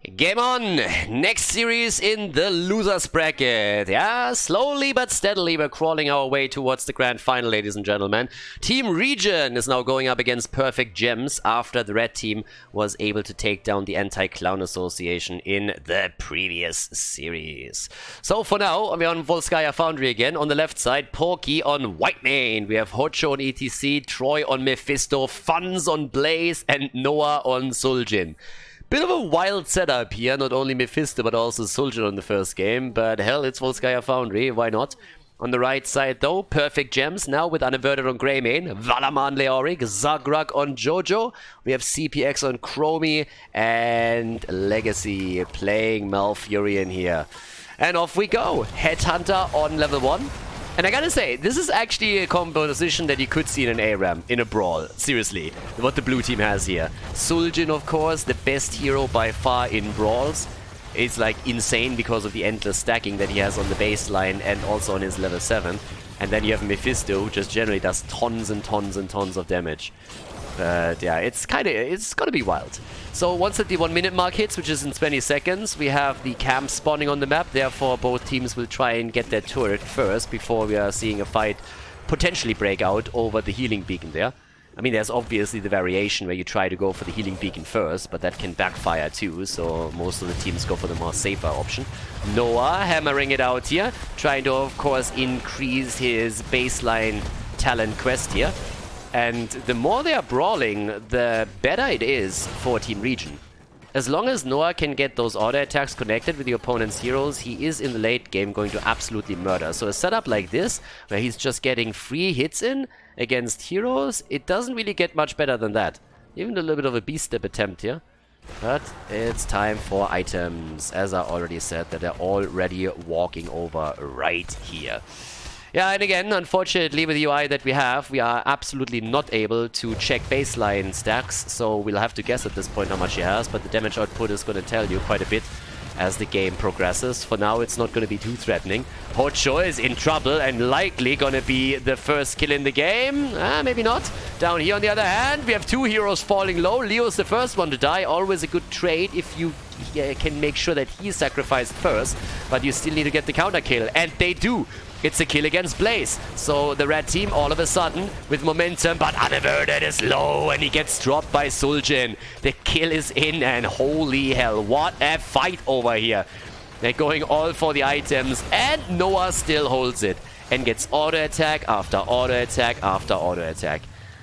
Game on! Next series in the losers bracket. Yeah, slowly but steadily we're crawling our way towards the grand final, ladies and gentlemen. Team ReGen is now going up against Perfect Gems after the red team was able to take down the Anti-Clown Association in the previous series. So for now, we're on Volskaya Foundry again. On the left side, Porky on Whitemane. We have Hocho on ETC, Troy on Mephisto, Funz on Blaze, and Noah on Suljin. Bit of a wild setup here, not only Mephisto but also Suljin on the first game, but hell, it's Volskaya Foundry, why not? On the right side though, Perfect Gems now with Unaverted on Greymane, Valaman Leoric, Zagrak on Jojo, we have CPX on Chromie, and Legacy playing Malfurion here. And off we go, Headhunter on level 1. And I gotta say, this is actually a composition that you could see in an ARAM, in a brawl. Seriously, what the blue team has here. Suljin, of course, the best hero by far in brawls. It's like insane because of the endless stacking that he has on the baseline and also on his level 7. And then you have Mephisto, who just generally does tons and tons and tons of damage. But yeah, it's gonna be wild. So once at the 1 minute mark hits, which is in 20 seconds, we have the camp spawning on the map. Therefore, both teams will try and get their turret first before we are seeing a fight potentially break out over the healing beacon there. I mean, there's obviously the variation where you try to go for the healing beacon first, but that can backfire too, so most of the teams go for the more safer option. Noah hammering it out here, trying to, of course, increase his baseline talent quest here. And the more they are brawling, the better it is for Team ReGen. As long as Noah can get those auto attacks connected with the opponent's heroes, he is in the late game going to absolutely murder. So a setup like this, where he's just getting free hits in against heroes, it doesn't really get much better than that. Even a little bit of a beast step attempt here. But it's time for items, as I already said, that they're already walking over right here. Yeah, and again, unfortunately, with the UI that we have, we are absolutely not able to check baseline stacks, so we'll have to guess at this point how much he has, but the damage output is going to tell you quite a bit as the game progresses. For now, it's not going to be too threatening. Hocho is in trouble and likely going to be the first kill in the game. Maybe not. Down here, on the other hand, we have two heroes falling low. Leo's the first one to die. Always a good trade if you can make sure that he's sacrificed first, but you still need to get the counter kill, and they do. It's a kill against Blaze. So the red team all of a sudden with momentum, but Unaverted is low and he gets dropped by Suljin. The kill is in and holy hell, what a fight over here. They're going all for the items and Noah still holds it and gets auto attack after auto attack after auto attack.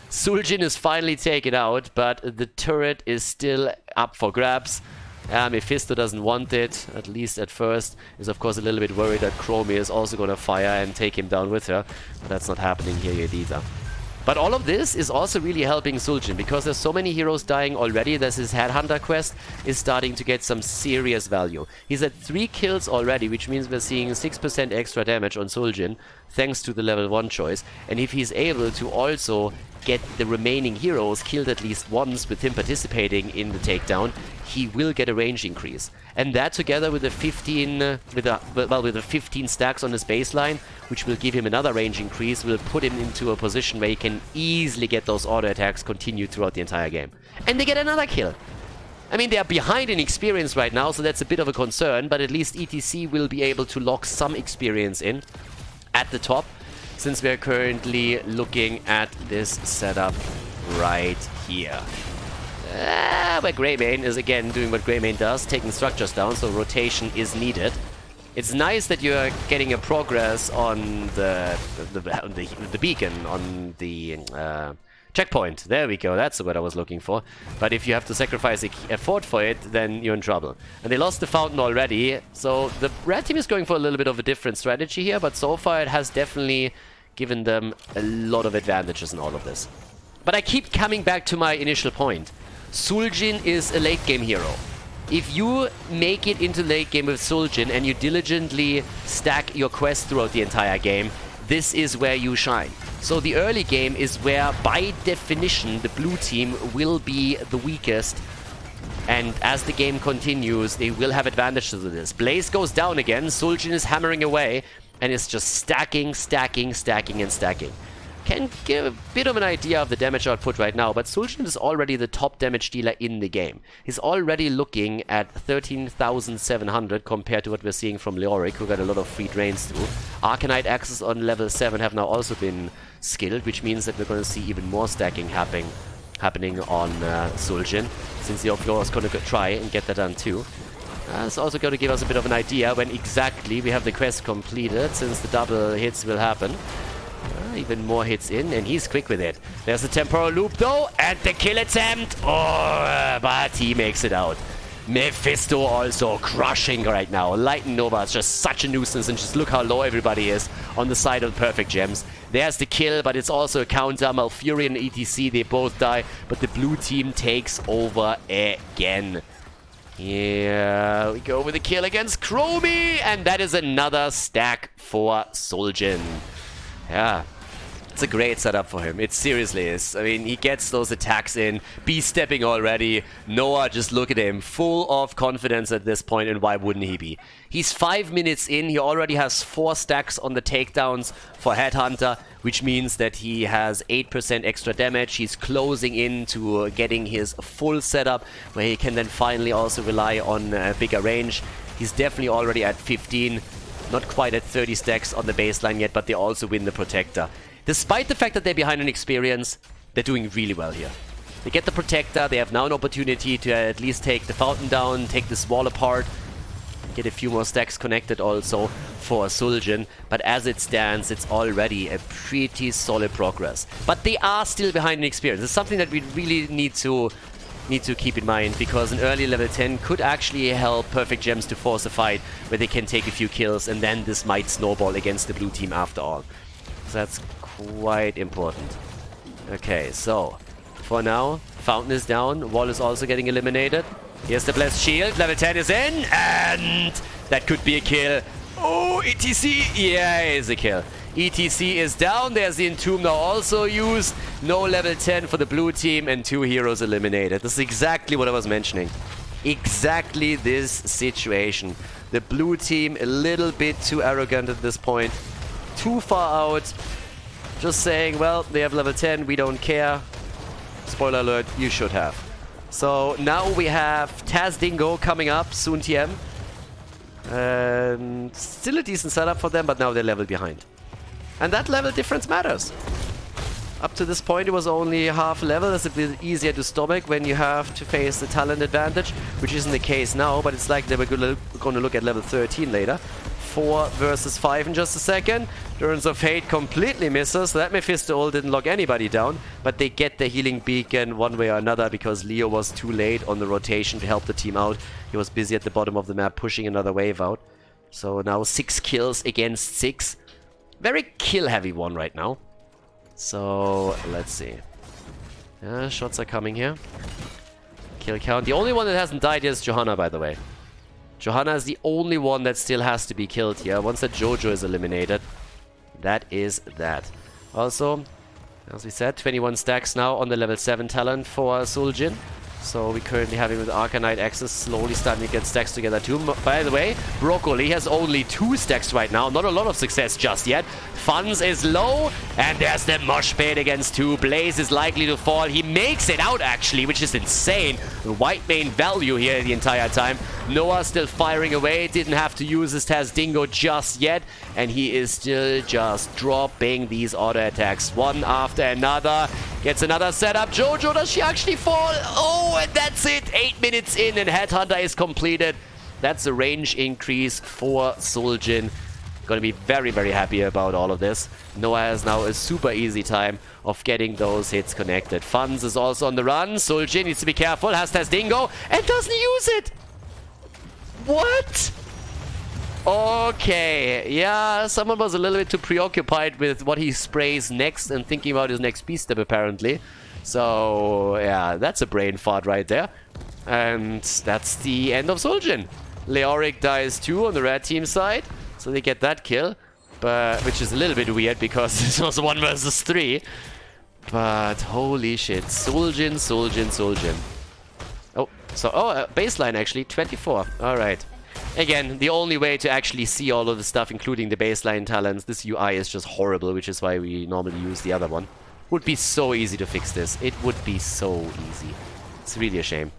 Suljin is finally taken out, but the turret is still up for grabs. Mephisto doesn't want it, at least at first. Is of course a little bit worried that Chromie is also going to fire and take him down with her. But that's not happening here yet either. But all of this is also really helping Suljin, because there's so many heroes dying already that his Headhunter quest is starting to get some serious value. He's at 3 kills already, which means we're seeing 6% extra damage on Suljin, thanks to the level 1 choice. And if he's able to also get the remaining heroes killed at least once with him participating in the takedown, he will get a range increase. And that together with the 15 stacks on his baseline, which will give him another range increase, will put him into a position where he can easily get those auto attacks continued throughout the entire game. And they get another kill. I mean, they are behind in experience right now, so that's a bit of a concern, but at least ETC will be able to lock some experience in at the top, since we're currently looking at this setup right here. Where Greymane is again doing what Greymane does, taking structures down, so rotation is needed. It's nice that you're getting a progress on the beacon, on the checkpoint. There we go, that's the word I was looking for. But if you have to sacrifice a fort for it, then you're in trouble. And they lost the fountain already, so the red team is going for a little bit of a different strategy here, but so far it has definitely given them a lot of advantages in all of this. But I keep coming back to my initial point. Suljin is a late game hero. If you make it into late game with Suljin and you diligently stack your quest throughout the entire game, this is where you shine. So the early game is where, by definition, the blue team will be the weakest. And as the game continues, they will have advantages of this. Blaze goes down again, Suljin is hammering away, and it's just stacking, stacking, stacking, and stacking. can give a bit of an idea of the damage output right now, but Suljin is already the top damage dealer in the game. He's already looking at 13,700 compared to what we're seeing from Leoric, who got a lot of free drains through. Arcanite axes on level 7 have now also been skilled, which means that we're going to see even more stacking happening on Suljin, since he of course is going to try and get that done too. It's also going to give us a bit of an idea when exactly we have the quest completed, since the double hits will happen. Even more hits in, and he's quick with it. There's the temporal loop though, and the kill attempt. Oh, but he makes it out. Mephisto also crushing right now. Light and Nova is just such a nuisance, and just look how low everybody is on the side of the perfect gems. There's the kill, but it's also a counter. Malfurion and ETC, they both die, but the blue team takes over again. Here we go with the kill against Chromie, and that is another stack for Suljin. Yeah, it's a great setup for him. It seriously is. I mean, he gets those attacks in, B-stepping already. Noah, just look at him, full of confidence at this point, and why wouldn't he be? He's 5 minutes in, he already has 4 stacks on the takedowns for Headhunter, which means that he has 8% extra damage. He's closing in to getting his full setup, where he can then finally also rely on a bigger range. He's definitely already at 15. Not quite at 30 stacks on the baseline yet, but they also win the Protector. Despite the fact that they're behind in experience, they're doing really well here. They get the Protector, they have now an opportunity to at least take the Fountain down, take this wall apart, get a few more stacks connected also for Suljin, but as it stands, it's already a pretty solid progress. But they are still behind in experience. It's something that we really need to keep in mind, because an early level 10 could actually help Perfect Gems to force a fight where they can take a few kills, and then this might snowball against the blue team after all. So that's quite important. Okay, so for now, Fountain is down, Wall is also getting eliminated. Here's the Blessed Shield, level 10 is in, and that could be a kill. Oh, ETC, yeah, it's a kill. ETC is down, there's the Entomb now also used. No level 10 for the blue team, and 2 heroes eliminated. This is exactly what I was mentioning. Exactly this situation. The blue team a little bit too arrogant at this point. Too far out. Just saying, well, they have level 10, we don't care. Spoiler alert, you should have. So now we have Taz Dingo coming up, soon TM. Still a decent setup for them, but now they're level behind. And that level difference matters. Up to this point, it was only half level. It's a bit easier to stomach when you have to face the talent advantage, which isn't the case now, but it's like they were going to look at level 13 later. 4 versus 5 in just a second. Durance of Fate completely misses. That Mephisto ult didn't lock anybody down, but they get the healing beacon one way or another because Leo was too late on the rotation to help the team out. He was busy at the bottom of the map pushing another wave out. So now 6 kills against 6. Very kill-heavy one right now. So, let's see. Shots are coming here. Kill count. The only one that hasn't died yet is Johanna, by the way. Johanna is the only one that still has to be killed here. Once that Jojo is eliminated, that is that. Also, as we said, 21 stacks now on the level 7 talent for Suljin. So we currently have him with Arcanite Axis slowly starting to get stacks together too. By the way, Broccoli has only 2 stacks right now. Not a lot of success just yet. Funds is low, and there's the mosh pit against 2. Blaze is likely to fall. He makes it out actually, which is insane. White main value here the entire time. Noah still firing away. Didn't have to use his Taz Dingo just yet, and he is still just dropping these auto attacks one after another. Gets another setup. Jojo, does she actually fall? Oh, and that's it. 8 minutes in, and Headhunter is completed. That's a range increase for Suljin. Gonna be very, very happy about all of this. Noah has now a super easy time of getting those hits connected. Funds is also on the run. Suljin needs to be careful. Has Taz Dingo and doesn't use it. What? Okay, yeah, someone was a little bit too preoccupied with what he sprays next and thinking about his next beast step apparently. So, yeah, that's a brain fart right there. And that's the end of Suljin. Leoric dies too on the red team side, so they get that kill, but which is a little bit weird because this was 1 versus 3. But holy shit, Suljin, Suljin, Suljin. Oh, so baseline actually 24. All right. Again, the only way to actually see all of the stuff, including the baseline talents, this UI is just horrible, which is why we normally use the other one. Would be so easy to fix this. It would be so easy. It's really a shame.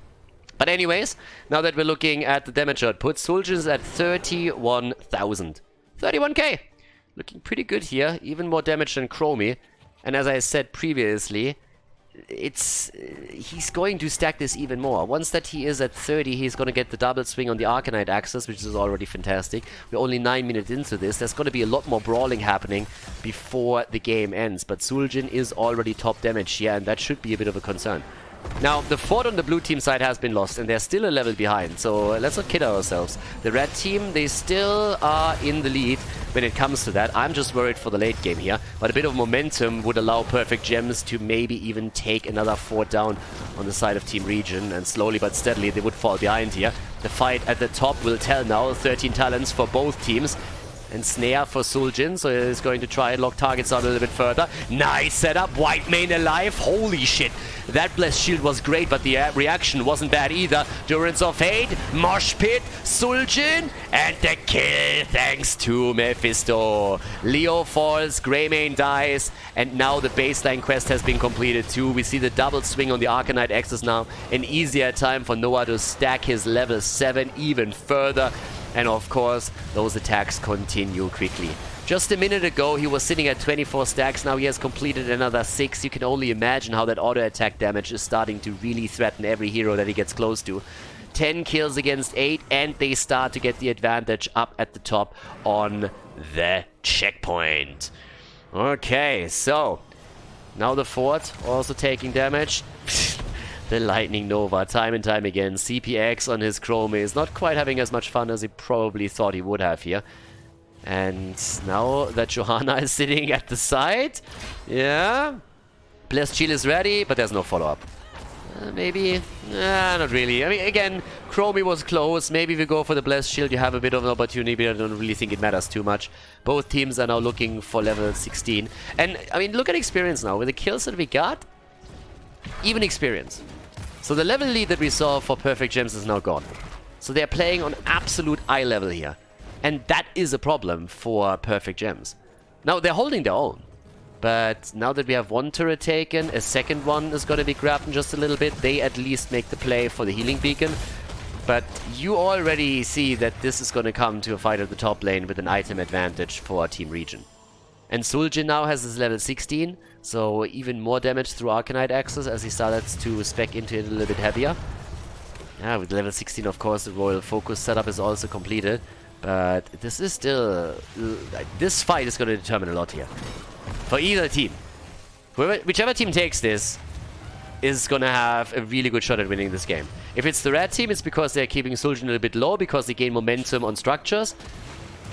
But anyways, now that we're looking at the damage output, Soldier is at 31,000. 31k! Looking pretty good here. Even more damage than Chromie. And as I said previously, he's going to stack this even more. Once that he is at 30, he's going to get the double swing on the Arcanite axis, which is already fantastic. We're only 9 minutes into this. There's going to be a lot more brawling happening before the game ends. But Suljin is already top damage here, and that should be a bit of a concern. Now, the fort on the blue team side has been lost, and they're still a level behind, so let's not kid ourselves. The red team, they still are in the lead when it comes to that. I'm just worried for the late game here, but a bit of momentum would allow Perfect Gems to maybe even take another fort down on the side of Team ReGen, and slowly but steadily they would fall behind here. The fight at the top will tell now. 13 talents for both teams. And Snare for Suljin, so he's going to try and lock targets out a little bit further. Nice setup, White Mane alive, holy shit. That Blessed Shield was great, but the reaction wasn't bad either. Durance of Hate, Mosh Pit, Suljin, and the kill thanks to Mephisto. Leo falls, Greymane dies, and now the baseline quest has been completed too. We see the double swing on the Arcanite axis now. An easier time for Noah to stack his level 7 even further. And of course, those attacks continue quickly. Just a minute ago, he was sitting at 24 stacks. Now he has completed another 6. You can only imagine how that auto-attack damage is starting to really threaten every hero that he gets close to. 10 kills against 8, and they start to get the advantage up at the top on the checkpoint. Okay, so now the fort also taking damage. The Lightning Nova, time and time again. CPX on his Chrome is not quite having as much fun as he probably thought he would have here. And now that Johanna is sitting at the side, yeah. Blessed Shield is ready, but there's no follow-up. Maybe? Not really. I mean, again, Chromie was close. Maybe if you go for the Blessed Shield, you have a bit of an opportunity, but I don't really think it matters too much. Both teams are now looking for level 16. And, I mean, look at experience now. With the kills that we got, even experience. So the level lead that we saw for Perfect Gems is now gone. So they're playing on absolute eye level here. And that is a problem for Perfect Gems. Now, they're holding their own. But now that we have one turret taken, a second one is going to be grabbed in just a little bit. They at least make the play for the healing beacon. But you already see that this is going to come to a fight at the top lane with an item advantage for Team ReGen. And Suljin now has his level 16, so even more damage through Arcanite axis as he started to spec into it a little bit heavier. Yeah, with level 16, of course, the Royal Focus setup is also completed. But this is still... this fight is going to determine a lot here. For either team. Whichever team takes this is going to have a really good shot at winning this game. If it's the red team, it's because they're keeping Suljin a little bit low, because they gain momentum on structures.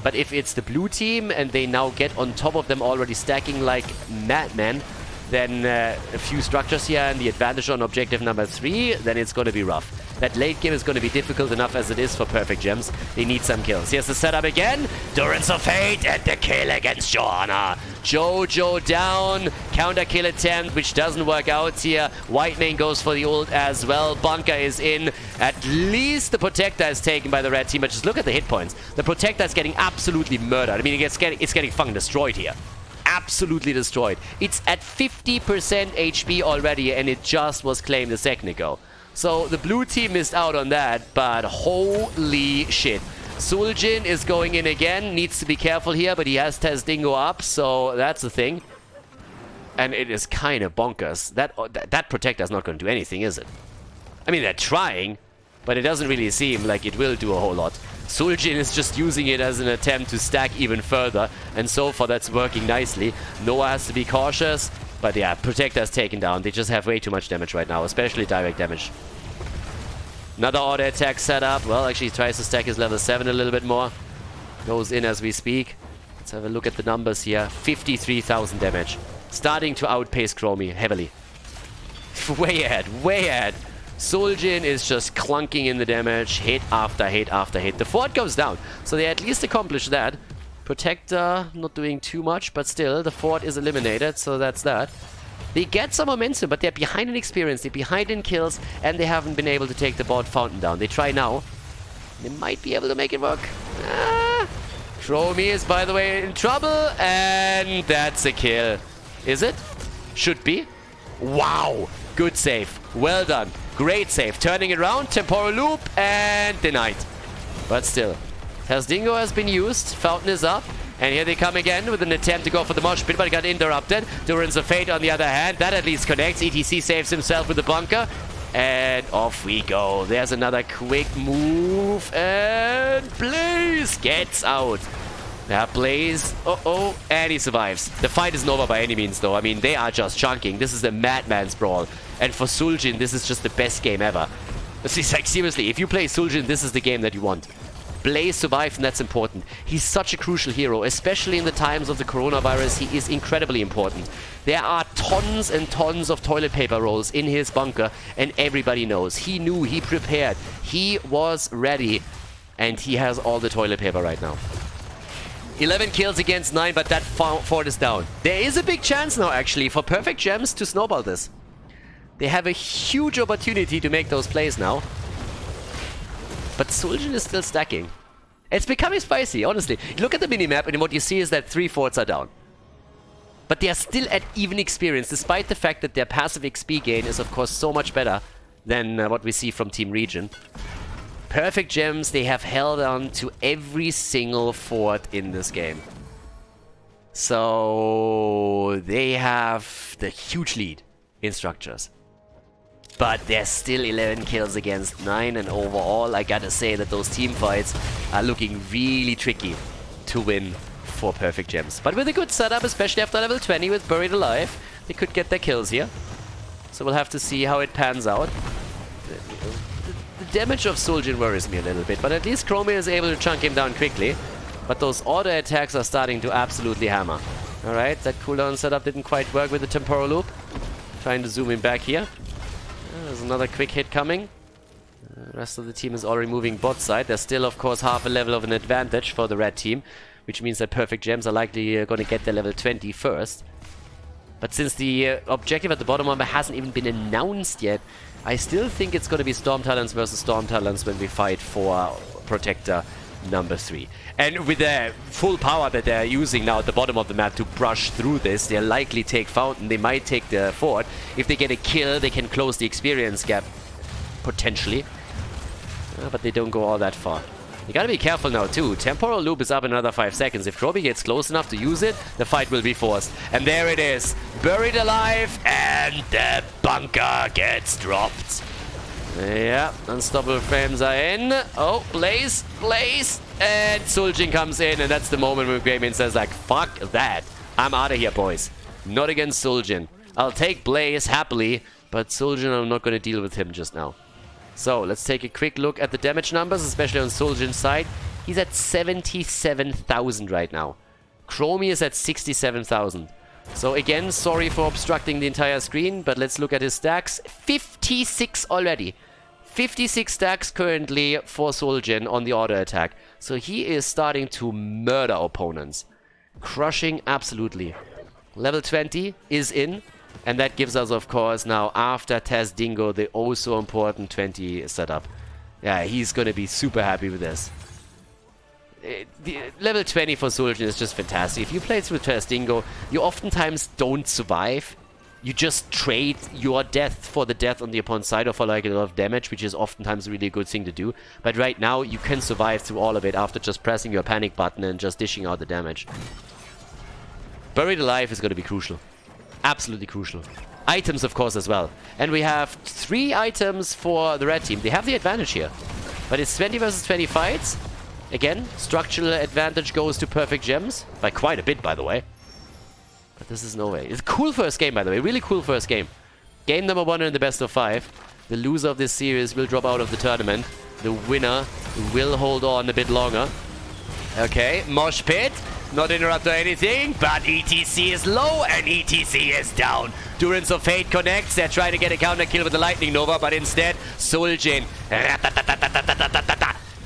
But if it's the blue team and they now get on top of them already stacking like madmen, then a few structures here and the advantage on objective number 3, then it's going to be rough. That late game is going to be difficult enough as it is for Perfect Gems. They need some kills. Here's the setup again. Durance of Fate and the kill against Johanna. Jojo down. Counter kill attempt, which doesn't work out here. White Mane goes for the ult as well. Bunker is in. At least the Protector is taken by the red team. But just look at the hit points. The Protector is getting absolutely murdered. I mean, it's getting fucking destroyed here. Absolutely destroyed. It's at 50% HP already, and it just was claimed a second ago. So the blue team missed out on that, but holy shit. Suljin is going in again, needs to be careful here, but he has Tezdingo up, so that's the thing. And it is kind of bonkers. That Protector is not going to do anything, is it? I mean, they're trying, but it doesn't really seem like it will do a whole lot. Suljin is just using it as an attempt to stack even further, and so far that's working nicely. Noah has to be cautious. But yeah, Protector is taken down. They just have way too much damage right now, especially direct damage. Another auto attack setup. Well, actually he tries to stack his level 7 a little bit more. Goes in as we speak. Let's have a look at the numbers here. 53,000 damage. Starting to outpace Chromie heavily. Way ahead, way ahead. Suljin is just clunking in the damage, hit after hit after hit. The fort goes down, so they at least accomplish that. Protector not doing too much, but still, the fort is eliminated, so that's that. They get some momentum, but they're behind in experience, they're behind in kills, and they haven't been able to take the bot fountain down. They try now. They might be able to make it work. Chromie is, by the way, in trouble. And that's a kill. Is it? Should be. Wow. Good save. Well done. Great save. Turning it around. Temporal loop. And denied. But still. Dingo has been used. Fountain is up. And here they come again with an attempt to go for the mosh pit, but it got interrupted. Durance of Fate on the other hand. That at least connects. ETC saves himself with the bunker. And off we go. There's another quick move. And Blaze gets out. Yeah, Blaze. Uh-oh. And he survives. The fight isn't over by any means, though. I mean, they are just chunking. This is a madman's brawl. And for Suljin, this is just the best game ever. It's like, seriously, if you play Suljin, this is the game that you want. Blaze survived, and that's important. He's such a crucial hero, especially in the times of the coronavirus. He is incredibly important. There are tons and tons of toilet paper rolls in his bunker, and everybody knows. He knew, he prepared, he was ready, and he has all the toilet paper right now. 11 kills against 9, but that fort is down. There is a big chance now, actually, for Perfect Gems to snowball this. They have a huge opportunity to make those plays now. But Suljin is still stacking. It's becoming spicy, honestly. Look at the minimap, and what you see is that 3 forts are down. But they are still at even experience, despite the fact that their passive XP gain is, of course, so much better than what we see from Team ReGen. Perfect Gems, they have held on to every single fort in this game. So they have the huge lead in structures. But there's still 11 kills against 9, and overall, I gotta say that those team fights are looking really tricky to win for Perfect Gems. But with a good setup, especially after level 20 with Buried Alive, they could get their kills here. So we'll have to see how it pans out. The damage of Suljin worries me a little bit, but at least Chromie is able to chunk him down quickly. But those auto attacks are starting to absolutely hammer. Alright, that cooldown setup didn't quite work with the Temporal Loop. Trying to zoom in back here. There's another quick hit coming. The rest of the team is already moving bot side. There's still, of course, half a level of an advantage for the red team, which means that Perfect Gems are likely going to get their level 20 first. But since the objective at the bottom of it hasn't even been announced yet, I still think it's going to be Storm Talons versus Storm Talons when we fight for Protector number 3. And with the full power that they're using now at the bottom of the map to brush through this, they'll likely take Fountain. They might take the fort. If they get a kill, they can close the experience gap, potentially. But they don't go all that far. You gotta be careful now too. Temporal Loop is up in another 5 seconds. If Chromie gets close enough to use it, the fight will be forced. And there it is. Buried alive, and the bunker gets dropped. Yeah, unstoppable frames are in. Oh, Blaze, Blaze, and Suljin comes in, and that's the moment where Greymane says like, fuck that. I'm out of here, boys. Not against Suljin. I'll take Blaze happily, but Suljin, I'm not going to deal with him just now. So, let's take a quick look at the damage numbers, especially on Suljin's side. He's at 77,000 right now. Chromie is at 67,000. So again, sorry for obstructing the entire screen, but let's look at his stacks. 56 already. 56 stacks currently for Suljin on the auto attack. So he is starting to murder opponents. Crushing absolutely. Level 20 is in. And that gives us, of course, now after Dingo, the oh so important 20 setup. Yeah, he's going to be super happy with this. The level 20 for Suljin is just fantastic. If you play through Dingo, you oftentimes don't survive. You just trade your death for the death on the opponent's side or for like a lot of damage, which is oftentimes a really good thing to do. But right now, you can survive through all of it after just pressing your panic button and just dishing out the damage. Buried Alive is going to be crucial. Absolutely crucial. Items, of course, as well. And we have 3 items for the red team. They have the advantage here. But it's 20 versus 20 fights. Again, structural advantage goes to Perfect Gems. By quite a bit, by the way. But this is no way. It's a cool first game, by the way. Really cool first game. Game number 1 in the best of 5. The loser of this series will drop out of the tournament. The winner will hold on a bit longer. Okay, Mosh Pit. Not interrupt or anything, but ETC is low and ETC is down. Durance of Fate connects. They're trying to get a counter kill with the Lightning Nova, but instead, Suljin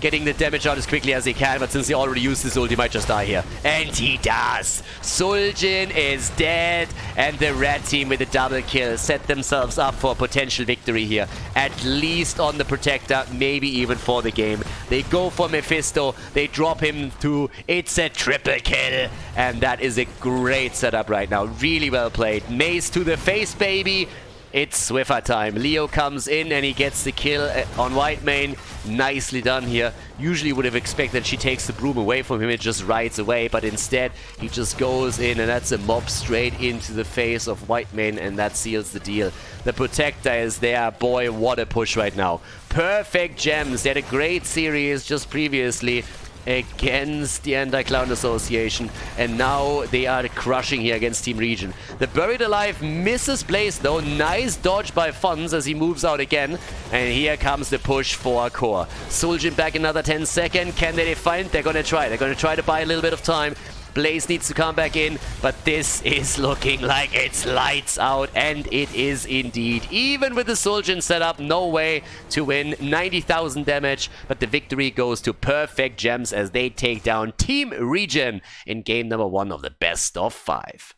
getting the damage out as quickly as he can, but since he already used his ult, he might just die here. And he does! Suljin is dead, and the red team with a double kill set themselves up for a potential victory here. At least on the Protector, maybe even for the game. They go for Mephisto, they drop him through, it's a triple kill, and that is a great setup right now. Really well played. Mace to the face, baby! It's Swiffer time. Leo comes in and he gets the kill on Whitemane. Nicely done here. Usually would have expected she takes the broom away from him, it just rides away, but instead he just goes in and that's a mob straight into the face of Whitemane, and that seals the deal. The Protector is there. Boy, what a push right now. Perfect Gems. They had a great series just previously against the Anti-Clown Association, and now they are crushing here against Team ReGen. The Buried Alive misses Blaze though. Nice dodge by Funds as he moves out again, and here comes the push for Core. Suljin back another 10 seconds. Can they define? They're gonna try. They're gonna try to buy a little bit of time. Blaze needs to come back in, but this is looking like it's lights out, and it is indeed. Even with the Suljin setup, no way to win. 90,000 damage, but the victory goes to Perfect Gems as they take down Team ReGen in game number 1 of the best of 5.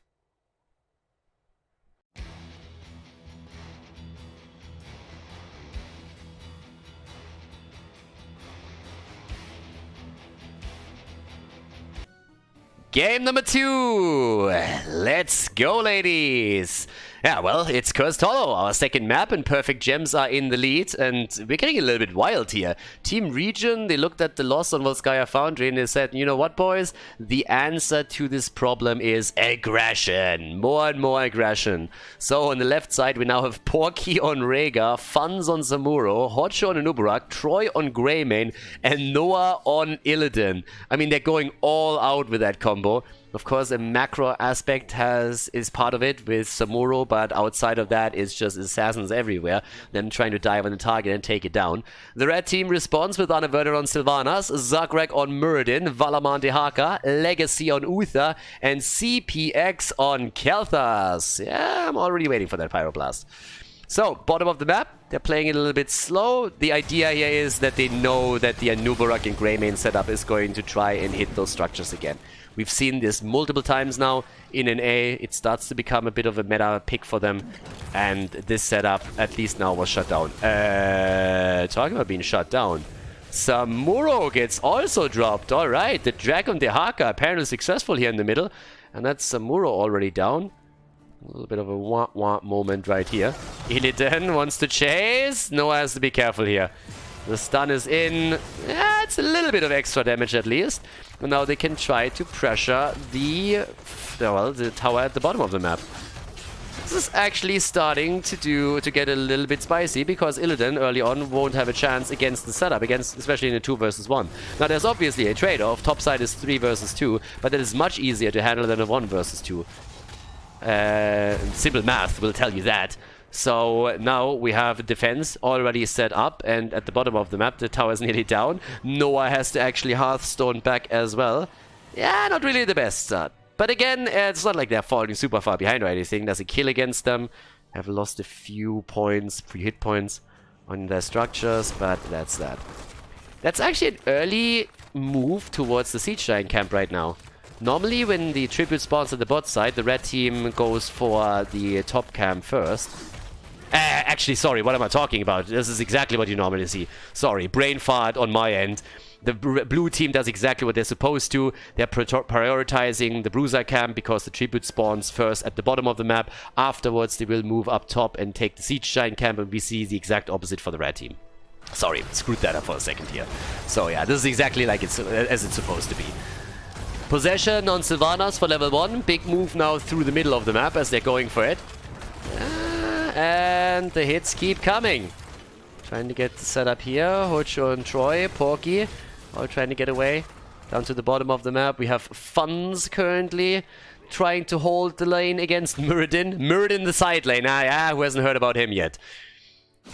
Game number 2. Let's go, ladies. Yeah, well, it's Cursed Hollow, our second map, and Perfect Gems are in the lead, and we're getting a little bit wild here. Team ReGen, they looked at the loss on Volskaya Foundry and they said, you know what, boys? The answer to this problem is aggression. More and more aggression. So on the left side, we now have Porky on Rhaegar, Funz on Zamuro, Hocho on Anubarak, Troy on Greymane, and Noah on Illidan. I mean, they're going all out with that combo. Of course, a macro aspect is part of it with Samuro, but outside of that, it's just assassins everywhere. Them trying to dive on the target and take it down. The red team responds with Anaverter on Sylvanas, Zagrek on Muradin, Valaman Dehaka, Legacy on Uther, and CPX on Kel'Thas. Yeah, I'm already waiting for that Pyroblast. So, bottom of the map, they're playing it a little bit slow. The idea here is that they know that the Anubarak and Greymane setup is going to try and hit those structures again. We've seen this multiple times now in an A. It starts to become a bit of a meta pick for them. And this setup, at least now, was shut down. Talking about being shut down. Samuro gets also dropped. Alright, the Dragon Dehaka apparently successful here in the middle. And that's Samuro already down. A little bit of a wah-wah moment right here. Illidan wants to chase. Noah has to be careful here. The stun is in. Yeah, it's a little bit of extra damage at least. And now they can try to pressure the tower at the bottom of the map. This is actually starting to get a little bit spicy, because Illidan early on won't have a chance against the setup, especially in a 2 versus 1. Now there's obviously a trade-off. Top side is 3 versus 2, but that is much easier to handle than a 1 versus 2. Simple math will tell you that. So now we have defense already set up, and at the bottom of the map the tower is nearly down. Noah has to actually Hearthstone back as well. Yeah, not really the best start. But again, it's not like they're falling super far behind or anything. There's a kill against them. Have lost a few points, few hit points on their structures, but that's that. That's actually an early move towards the Siege Giant camp right now. Normally, when the tribute spawns at the bot side, the red team goes for the top camp first. Actually, sorry, what am I talking about? This is exactly what you normally see. Sorry, brain fart on my end. The blue team does exactly what they're supposed to. They're prioritizing the bruiser camp because the tribute spawns first at the bottom of the map. Afterwards, they will move up top and take the Siege Giant camp, and we see the exact opposite for the red team. Sorry, screwed that up for a second here. So yeah, this is exactly like as it's supposed to be. Possession on Sylvanas for level 1. Big move now through the middle of the map as they're going for it. And the hits keep coming. Trying to get set up here. Hocho and Troy, Porky, all trying to get away. Down to the bottom of the map, we have Funds currently trying to hold the lane against Muradin. Muradin the side lane. Who hasn't heard about him yet?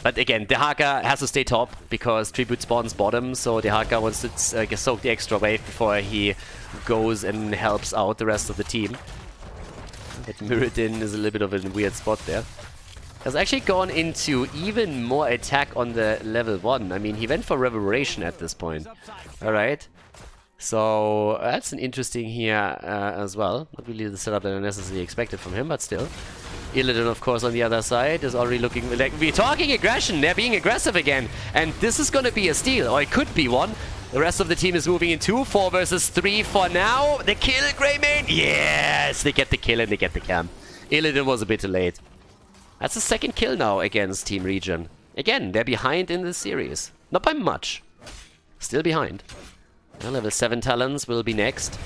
But again, Dehaka has to stay top because Tribute spawns bottom, so Dehaka wants to soak the extra wave before he goes and helps out the rest of the team. But Muradin is a little bit of a weird spot there. has actually gone into even more attack on the level 1. I mean, he went for Reverberation at this point. Alright. So, that's an interesting here as well. Not really the setup that I necessarily expected from him, but still. Illidan, of course, on the other side is already looking like... We're talking aggression. They're being aggressive again. And this is going to be a steal, or it could be one. The rest of the team is moving in 2, 4 versus 3 for now. The kill, Greymane! Yes! They get the kill and they get the camp. Illidan was a bit too late. That's the second kill now against Team ReGen. Again, they're behind in this series. Not by much. Still behind. Level 7 talents will be next.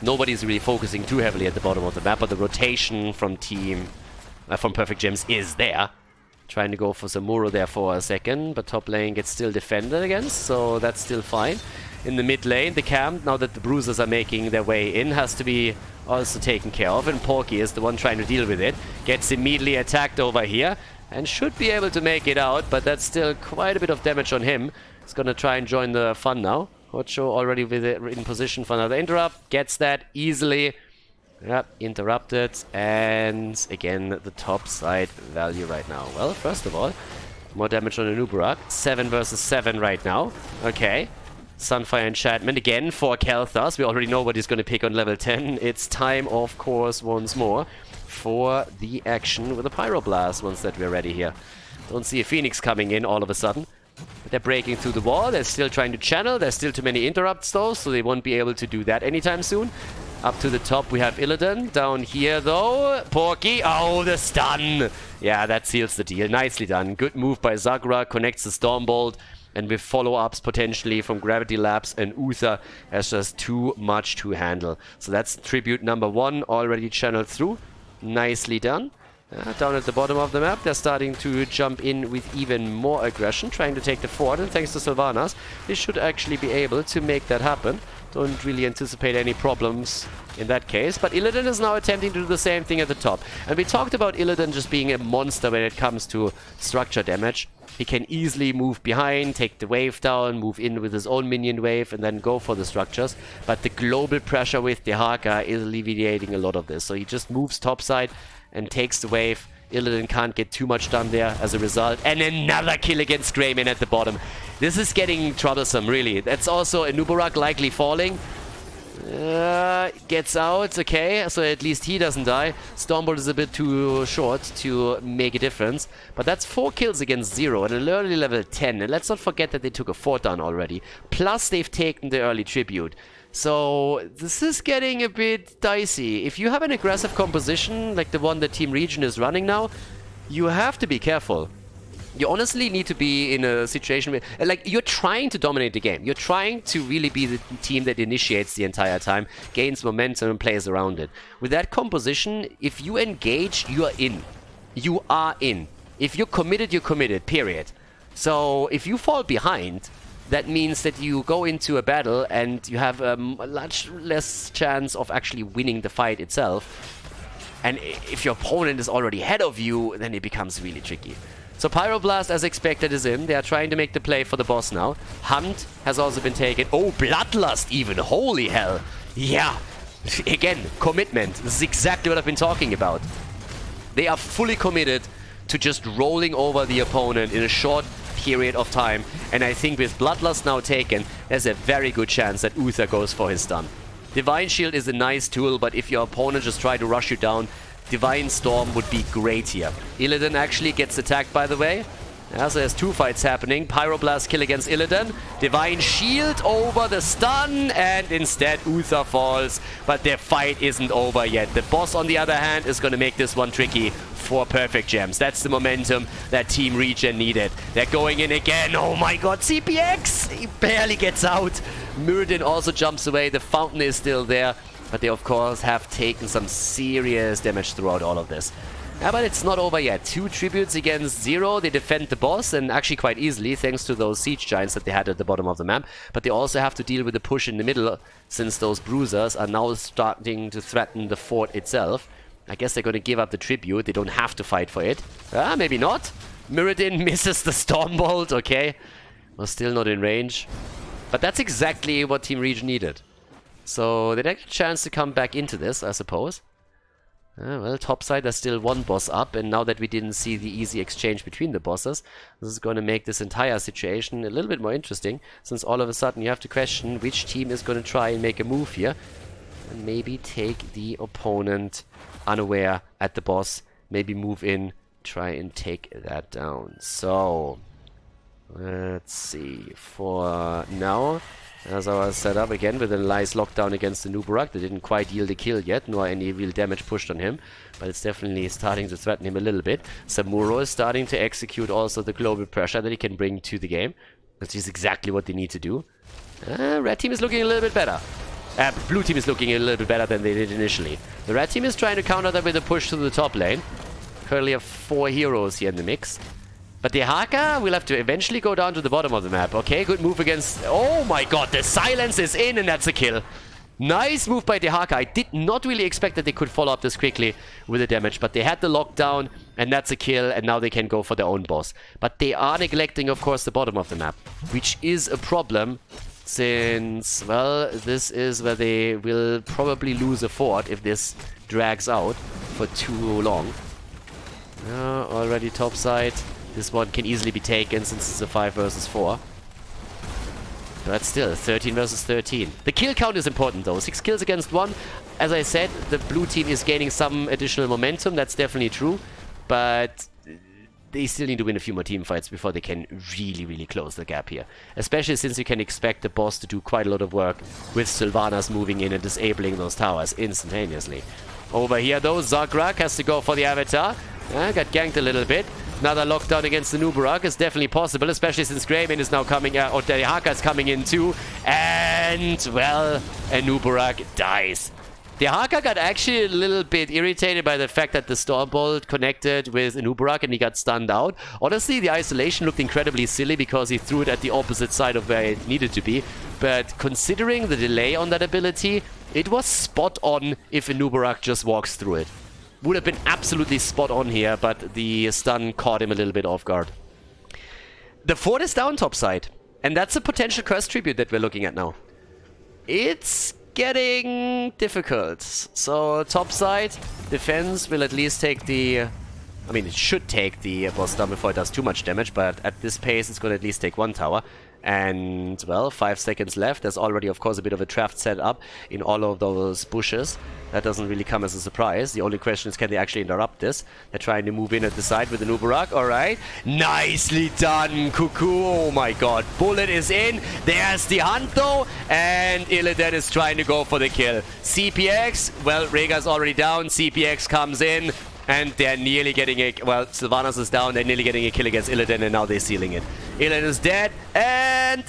Nobody's really focusing too heavily at the bottom of the map, but the rotation from from Perfect Gems is there. Trying to go for some Muro there for a second, but top lane gets still defended against, so that's still fine. In the mid lane, the camp, now that the bruisers are making their way in, has to be also taken care of, and Porky is the one trying to deal with it. Gets immediately attacked over here, and should be able to make it out, but that's still quite a bit of damage on him. He's gonna try and join the fun now. Ocho already with it in position for another interrupt, gets that easily. Yep, interrupted, and again, the top side value right now. Well, first of all, more damage on the Nubarak. 7 versus 7 right now. Okay. Sunfire Enchantment again for Khaldor. We already know what he's going to pick on level 10. It's time, of course, once more for the action with a Pyroblast once that we're ready here. Don't see a Phoenix coming in all of a sudden. But they're breaking through the wall. They're still trying to channel. There's still too many interrupts though, so they won't be able to do that anytime soon. Up to the top we have Illidan. Down here though, Porky. Oh, the stun! Yeah, that seals the deal. Nicely done. Good move by Zagura. Connects the Stormbolt. And with follow-ups potentially from Gravity Labs and Uther, has just too much to handle. So that's tribute number 1 already channeled through. Nicely done. Down at the bottom of the map, they're starting to jump in with even more aggression, trying to take the fort, and thanks to Sylvanas, they should actually be able to make that happen. Don't really anticipate any problems in that case, but Illidan is now attempting to do the same thing at the top. And we talked about Illidan just being a monster when it comes to structure damage. He can easily move behind, take the wave down, move in with his own minion wave, and then go for the structures. But the global pressure with the Haka is alleviating a lot of this. So he just moves topside and takes the wave. Illidan can't get too much done there as a result. And another kill against Greymane at the bottom. This is getting troublesome, really. That's also a Nubarak likely falling. Gets out, okay, so at least he doesn't die. Stormbolt is a bit too short to make a difference. But that's 4 kills against 0 at an early level 10. And let's not forget that they took a fort down already. Plus they've taken the early tribute. So this is getting a bit dicey. If you have an aggressive composition like the one that Team ReGen is running now, you have to be careful. You honestly need to be in a situation where, like, you're trying to dominate the game. You're trying to really be the team that initiates the entire time, gains momentum and plays around it. With that composition, if you engage, you are in. You are in. If you're committed, period. So if you fall behind, that means that you go into a battle and you have a much less chance of actually winning the fight itself. And if your opponent is already ahead of you, then it becomes really tricky. So Pyroblast, as expected, is in. They are trying to make the play for the boss now. Hunt has also been taken. Oh, Bloodlust even. Holy hell. Yeah. Again, commitment. This is exactly what I've been talking about. They are fully committed to just rolling over the opponent in a short period of time. And I think with Bloodlust now taken, there's a very good chance that Uther goes for his stun. Divine Shield is a nice tool, but if your opponent just try to rush you down, Divine Storm would be great here. Illidan actually gets attacked, by the way. Yeah, so there's 2 fights happening. Pyroblast kill against Illidan. Divine Shield over the stun, and instead Uther falls. But their fight isn't over yet. The boss, on the other hand, is going to make this one tricky for Perfect Gems. That's the momentum that Team ReGen needed. They're going in again. Oh my god, CPX! He barely gets out. Muradin also jumps away. The fountain is still there. But they, of course, have taken some serious damage throughout all of this. Yeah, but it's not over yet. 2 tributes against 0. They defend the boss, and actually quite easily, thanks to those siege giants that they had at the bottom of the map. But they also have to deal with the push in the middle, since those bruisers are now starting to threaten the fort itself. I guess they're going to give up the tribute. They don't have to fight for it. Ah, maybe not. Muradin misses the Stormbolt, okay. Was still not in range. But that's exactly what Team ReGen needed. So they had a chance to come back into this, I suppose. Well, top side, there's still one boss up, and now that we didn't see the easy exchange between the bosses, this is going to make this entire situation a little bit more interesting, since all of a sudden you have to question which team is going to try and make a move here, and maybe take the opponent unaware at the boss, maybe move in, try and take that down. So, let's see, for now, as I was set up again with a nice lockdown against the Nubarak. They didn't quite yield a kill yet, nor any real damage pushed on him, but it's definitely starting to threaten him a little bit. Samuro is starting to execute also the global pressure that he can bring to the game, which is exactly what they need to do. Red team is looking a little bit better. Blue team is looking a little bit better than they did initially. The red team is trying to counter that with a push to the top lane. Currently have 4 heroes here in the mix. But the Haka will have to eventually go down to the bottom of the map. Okay, good move against... Oh my god, the silence is in and that's a kill. Nice move by the Haka. I did not really expect that they could follow up this quickly with the damage. But they had the lockdown and that's a kill. And now they can go for their own boss. But they are neglecting, of course, the bottom of the map. Which is a problem since, well, this is where they will probably lose a fort if this drags out for too long. Already top side. This one can easily be taken since it's a 5 versus 4. But still, 13 versus 13. The kill count is important though. 6 kills against 1. As I said, the blue team is gaining some additional momentum. That's definitely true. But they still need to win a few more team fights before they can really, really close the gap here. Especially since you can expect the boss to do quite a lot of work with Sylvanas moving in and disabling those towers instantaneously. Over here though, Zagrak has to go for the Avatar. Got ganked a little bit. Another lockdown against the Nubarak is definitely possible, especially since Greyman is now coming out, or the Haka is coming in too. And, well, a Nubarak dies. The Haka got actually a little bit irritated by the fact that the Stormbolt connected with Nubarak and he got stunned out. Honestly, the isolation looked incredibly silly because he threw it at the opposite side of where it needed to be. But considering the delay on that ability, it was spot on if a Nubarak just walks through it. Would have been absolutely spot on here, but the stun caught him a little bit off guard. The fort is down top side, and that's a potential curse tribute that we're looking at now. It's getting difficult. So top side, defense will at least take the... I mean, it should take the boss down before it does too much damage, but at this pace it's going to at least take 1 tower. And, well, 5 seconds left. There's already, of course, a bit of a trap set up in all of those bushes. That doesn't really come as a surprise. The only question is, can they actually interrupt this? They're trying to move in at the side with the Nubarak. Alright. Nicely done, Cuckoo. Oh my god. Bullet is in. There's the hunt, though. And Illidan is trying to go for the kill. CPX. Well, Rhaegar's already down. CPX comes in. And they're nearly getting a... Well, Sylvanas is down. They're nearly getting a kill against Illidan, and now they're sealing it. Illidan is dead, and...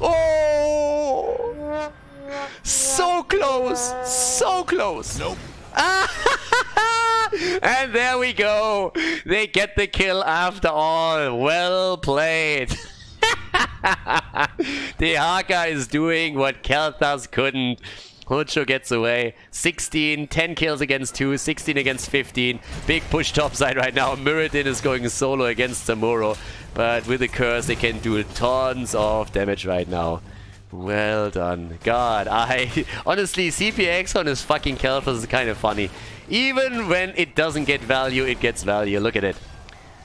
Oh! So close! So close! Nope. And there we go! They get the kill after all. Well played. The Haka is doing what Kel'Thas couldn't. Hocho gets away. 16, 10 kills against 2, 16 against 15. Big push topside right now. Muradin is going solo against Samuro. But with the curse, they can do tons of damage right now. Well done. God, honestly, CPX on his fucking Kel'Thas is kind of funny. Even when it doesn't get value, it gets value. Look at it.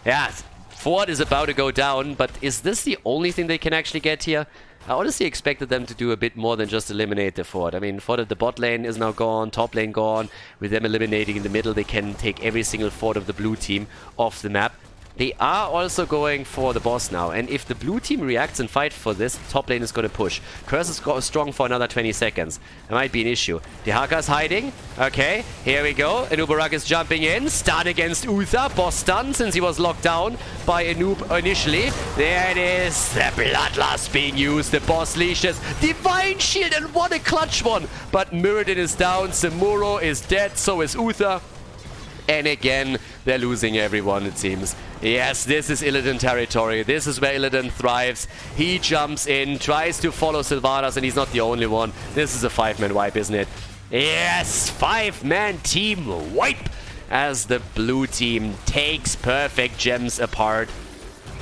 Yeah. Fort is about to go down, but is this the only thing they can actually get here? I honestly expected them to do a bit more than just eliminate the fort. I mean, fort at the bot lane is now gone, top lane gone. With them eliminating in the middle, they can take every single fort of the blue team off the map. They are also going for the boss now, and if the blue team reacts and fight for this, top lane is going to push. Curse is strong for another 20 seconds. That might be an issue. The Haka's hiding. Okay, here we go. Anubarak is jumping in. Stun against Uther. Boss stun since he was locked down by Anub initially. There it is. The Bloodlust being used. The boss leashes. Divine Shield, and what a clutch one. But Muradin is down. Samuro is dead. So is Uther. And again, they're losing everyone, it seems. Yes, this is Illidan territory. This is where Illidan thrives. He jumps in, tries to follow Sylvanas, and he's not the only one. This is a 5-man wipe, isn't it? Yes, 5-man team wipe as the blue team takes Perfect Gems apart.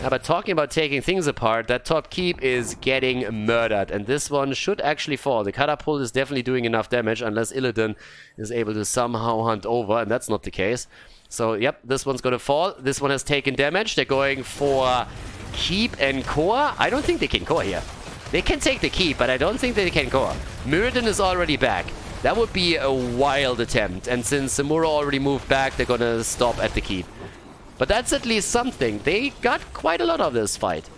But talking about taking things apart, that top keep is getting murdered, and this one should actually fall. The catapult is definitely doing enough damage, unless Illidan is able to somehow hunt over, and that's not the case. So, yep, this one's gonna fall. This one has taken damage. They're going for keep and core. I don't think they can core here. They can take the keep, but I don't think they can core. Mirrodin is already back. That would be a wild attempt, and since Samura already moved back, they're gonna stop at the keep. But that's at least something. They got quite a lot of this fight.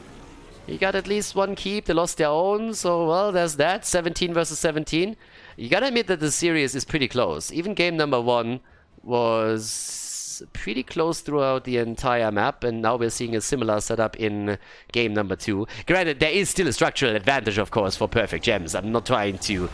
He got at least one keep. They lost their own. So, well, there's that. 17 versus 17. You gotta admit that the series is pretty close. Even game number 1 was pretty close throughout the entire map. And now we're seeing a similar setup in game number 2. Granted, there is still a structural advantage, of course, for Perfect Gems. I'm not trying to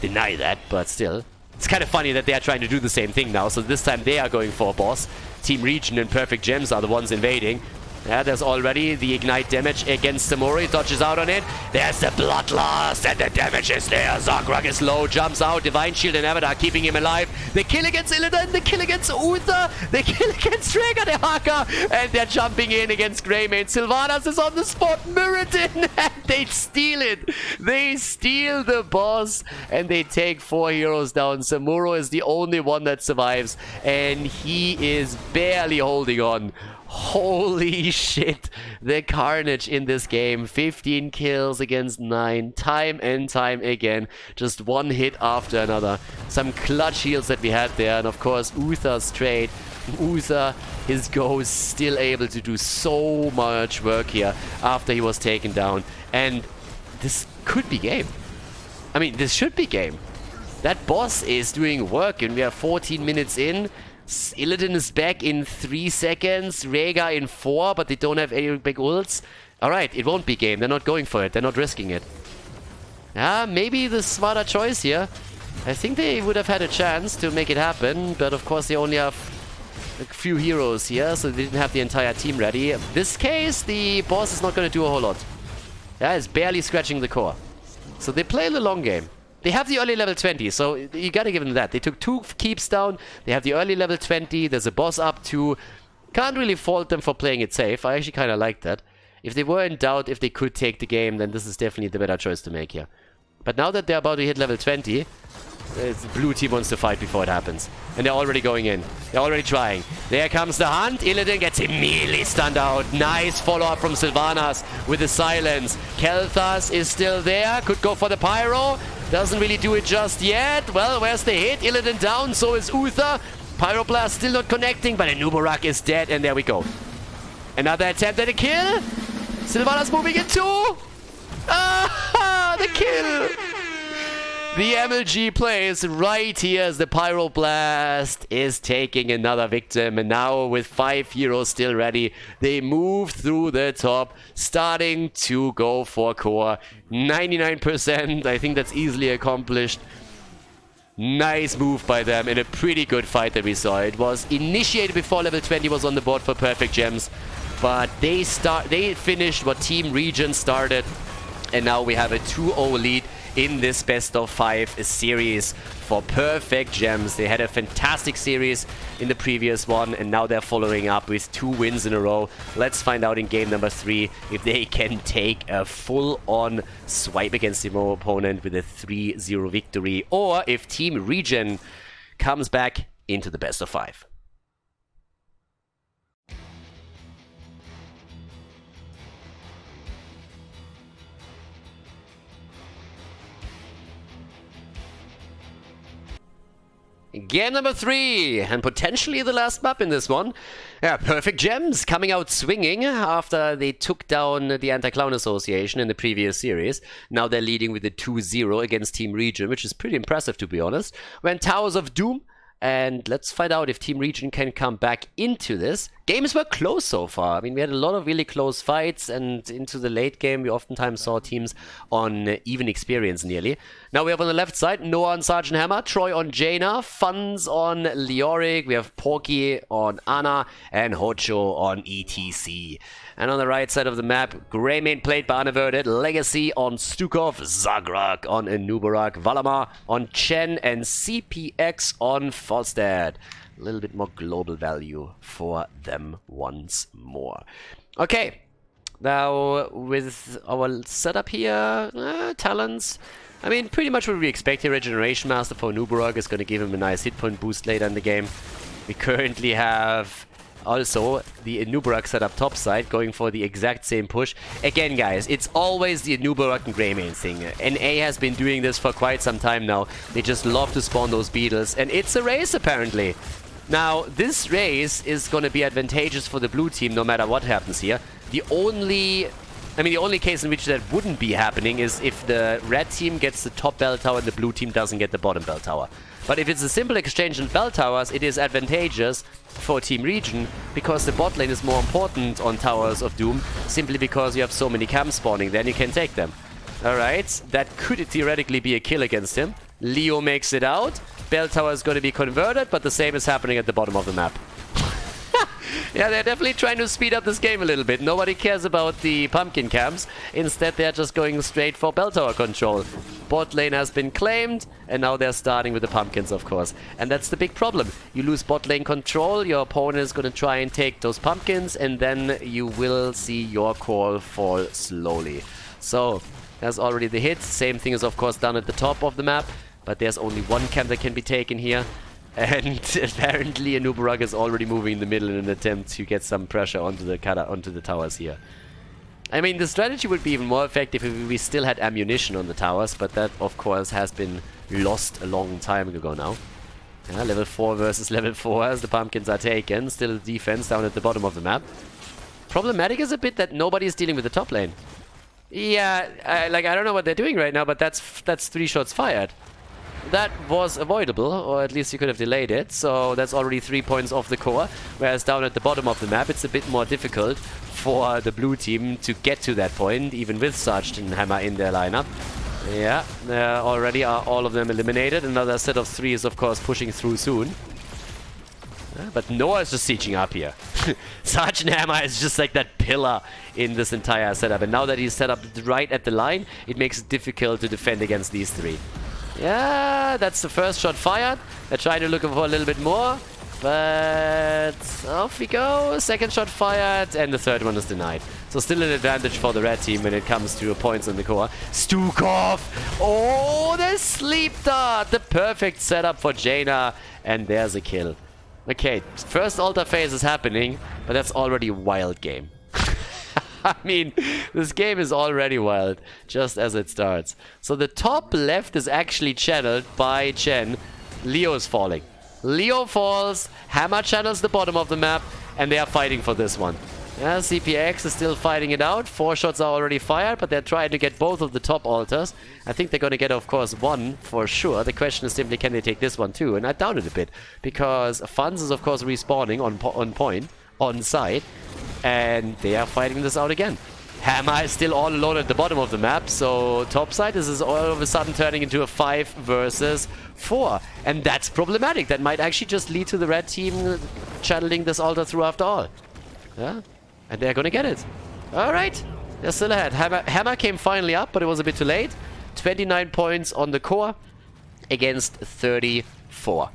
deny that, but still. It's kind of funny that they are trying to do the same thing now. So this time they are going for a boss. Team ReGen and Perfect Gems are the ones invading. Yeah, there's already the ignite damage against Samura. Dodges out on it. There's the Bloodlust, and the damage is there. Zagrak is low, jumps out. Divine Shield and Avatar keeping him alive. The kill against Illidan, the kill against Uther, the kill against Rhaegar the Haka, and they're jumping in against Greymane. Sylvanas is on the spot. Mirrodin, and they steal it. They steal the boss, and they take 4 heroes down. Samuro is the only one that survives, and he is barely holding on. Holy shit, the carnage in this game. 15 kills against 9, time and time again. Just one hit after another. Some clutch heals that we had there, and of course Uther's trade. Uther, his ghost, still able to do so much work here after he was taken down. And this could be game. I mean, this should be game. That boss is doing work, and we are 14 minutes in. Illidan is back in 3 seconds. Rhaegar in 4, but they don't have any big ults. Alright, it won't be game. They're not going for it. They're not risking it. Yeah, maybe the smarter choice here. I think they would have had a chance to make it happen, but of course they only have a few heroes here, so they didn't have the entire team ready. In this case, the boss is not going to do a whole lot. Yeah, it's barely scratching the core. So they play the long game. They have the early level 20, so you gotta give them that. They took 2 keeps down, they have the early level 20, there's a boss up to. Can't really fault them for playing it safe. I actually kind of like that. If they were in doubt if they could take the game, then this is definitely the better choice to make here. But now that they're about to hit level 20, the blue team wants to fight before it happens. And they're already going in. They're already trying. There comes the hunt. Illidan gets immediately stunned out. Nice follow-up from Sylvanas with the silence. Kel'Thas is still there. Could go for the pyro. Doesn't really do it just yet. Well, where's the hit? Illidan down, so is Uther. Pyroblast still not connecting, but Anubarak is dead, and there we go. Another attempt at a kill. Sylvanas moving in too. Ah, the kill. The MLG plays right here as the Pyroblast is taking another victim. And now with 5 heroes still ready, they move through the top, starting to go for core. 99%, I think that's easily accomplished. Nice move by them in a pretty good fight that we saw. It was initiated before level 20 was on the board for Perfect Gems. But they finished what Team ReGen started. And now we have a 2-0 lead in this best of 5 series for Perfect Gems. They had a fantastic series in the previous one, and now they're following up with 2 wins in a row. Let's find out in game number 3 if they can take a full-on swipe against the opponent with a 3-0 victory, or if Team ReGen comes back into the best of 5. Game number 3, and potentially the last map in this one. Yeah, Perfect Gems coming out swinging after they took down the Anti-Clown Association in the previous series. Now they're leading with a 2-0 against Team ReGen, which is pretty impressive to be honest. Went Towers of Doom, and let's find out if Team ReGen can come back into this. Games were close so far. I mean, we had a lot of really close fights, and into the late game, we oftentimes saw teams on even experience nearly. Now we have on the left side, Noah on Sergeant Hammer, Troy on Jaina, Funds on Leoric, we have Porky on Ana, and Hocho on ETC. And on the right side of the map, Greymane played by Unaverted, Legacy on Stukov, Zagrak on Anubarak, Valamar on Chen, and CPX on Falstad. A little bit more global value for them once more. Okay, Now, with our setup here, talents, I mean, pretty much what we expect here. Regeneration Master for Nuborog is going to give him a nice hit point boost later in the game. We currently have also the Nuborog setup top side, going for the exact same push. Again, guys, it's always the Nuborog and Greymane thing. NA has been doing this for quite some time now. They just love to spawn those beetles, and it's a race apparently. Now, this race is going to be advantageous for the blue team no matter what happens here. The only case in which that wouldn't be happening is if the red team gets the top bell tower and the blue team doesn't get the bottom bell tower. But if it's a simple exchange in bell towers, it is advantageous for Team ReGen because the bot lane is more important on Towers of Doom, simply because you have so many camps spawning, then you can take them. Alright, that could theoretically be a kill against him. Leo makes it out. Bell tower is going to be converted, but the same is happening at the bottom of the map. Yeah, they're definitely trying to speed up this game a little bit. Nobody cares about the pumpkin camps. Instead, they're just going straight for bell tower control. Bot lane has been claimed, and now they're starting with the pumpkins, of course. And that's the big problem. You lose bot lane control, your opponent is going to try and take those pumpkins, and then you will see your call fall slowly. So, there's already the hit. Same thing is, of course, done at the top of the map, but there's only one camp that can be taken here. And apparently Nuborog is already moving in the middle in an attempt to get some pressure onto the towers here. I mean, the strategy would be even more effective if we still had ammunition on the towers, but that, of course, has been lost a long time ago now. Yeah, level 4 versus level 4 as the pumpkins are taken. Still defense down at the bottom of the map. Problematic is a bit that nobody is dealing with the top lane. Yeah, I don't know what they're doing right now, but that's 3 shots fired. That was avoidable, or at least you could have delayed it, so that's already 3 points off the core, whereas down at the bottom of the map it's a bit more difficult for the blue team to get to that point, even with Sarged and Hammer in their lineup. Yeah, there already are all of them eliminated. Another set of 3 is of course pushing through soon. But Noah is just sieging up here. Sarged and Hammer is just like that pillar in this entire setup, and now that he's set up right at the line, it makes it difficult to defend against these 3. Yeah, that's the first shot fired. They're trying to look for a little bit more, but off we go. Second shot fired, and the third one is denied. So still an advantage for the red team when it comes to points in the core. Stukov! Oh, the sleep dart! The perfect setup for Jaina, and there's a kill. Okay, first altar phase is happening, but that's already a wild game. I mean, this game is already wild, just as it starts. So the top left is actually channeled by Chen. Leo is falling. Leo falls, Hammer channels the bottom of the map, and they are fighting for this one. Yeah, CPX is still fighting it out. 4 shots are already fired, but they're trying to get both of the top altars. I think they're going to get, of course, one for sure. The question is simply, can they take this one too? And I doubt it a bit, because Funds is, of course, respawning on point, on site. And they are fighting this out again. Hammer is still all alone at the bottom of the map, so topside, this is all of a sudden turning into a 5 versus 4. And that's problematic. That might actually just lead to the red team channeling this altar through after all. Yeah, and they're gonna get it. Alright, they're still ahead. Hammer came finally up, but it was a bit too late. 29 points on the core against 34.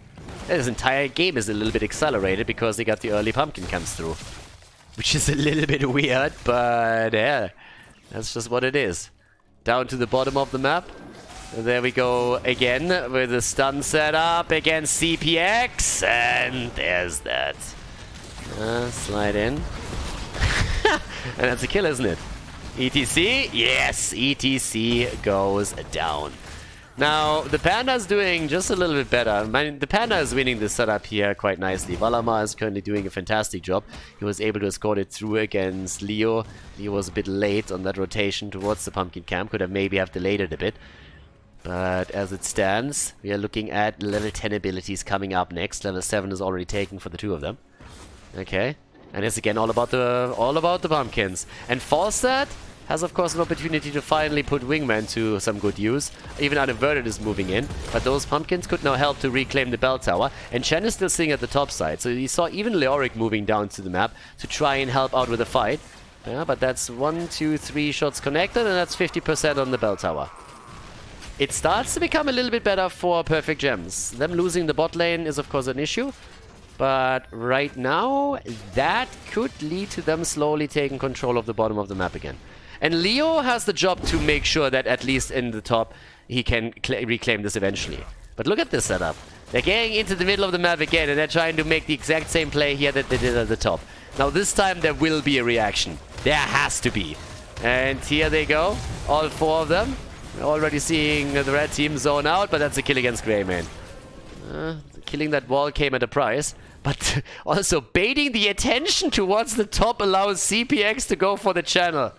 This entire game is a little bit accelerated because they got the early pumpkin comes through. Which is a little bit weird, but yeah, that's just what it is. Down to the bottom of the map. And there we go again with the stun setup against CPX. And there's that. Slide in. And that's a kill, isn't it? ETC? Yes, ETC goes down. Now, the Panda's doing just a little bit better. I mean, the Panda is winning this setup here quite nicely. Valamar is currently doing a fantastic job. He was able to escort it through against Leo. Leo was a bit late on that rotation towards the pumpkin camp. Could have maybe delayed it a bit. But as it stands, we are looking at level 10 abilities coming up next. Level 7 is already taken for the 2 of them. Okay. And it's again all about the pumpkins. And Falstad has, of course, an opportunity to finally put Wingman to some good use. Even Uninverted is moving in, but those pumpkins could now help to reclaim the bell tower. And Chen is still sitting at the top side, so you saw even Leoric moving down to the map to try and help out with the fight. Yeah, but that's 1, 2, 3 shots connected, and that's 50% on the bell tower. It starts to become a little bit better for Perfect Gems. Them losing the bot lane is, of course, an issue. But right now, that could lead to them slowly taking control of the bottom of the map again. And Leo has the job to make sure that at least in the top, he can reclaim this eventually. But look at this setup. They're getting into the middle of the map again, and they're trying to make the exact same play here that they did at the top. Now this time there will be a reaction. There has to be. And here they go, all 4 of them. We're already seeing the red team zone out, but that's a kill against Greyman. Killing that wall came at a price. But also baiting the attention towards the top allows CPX to go for the channel.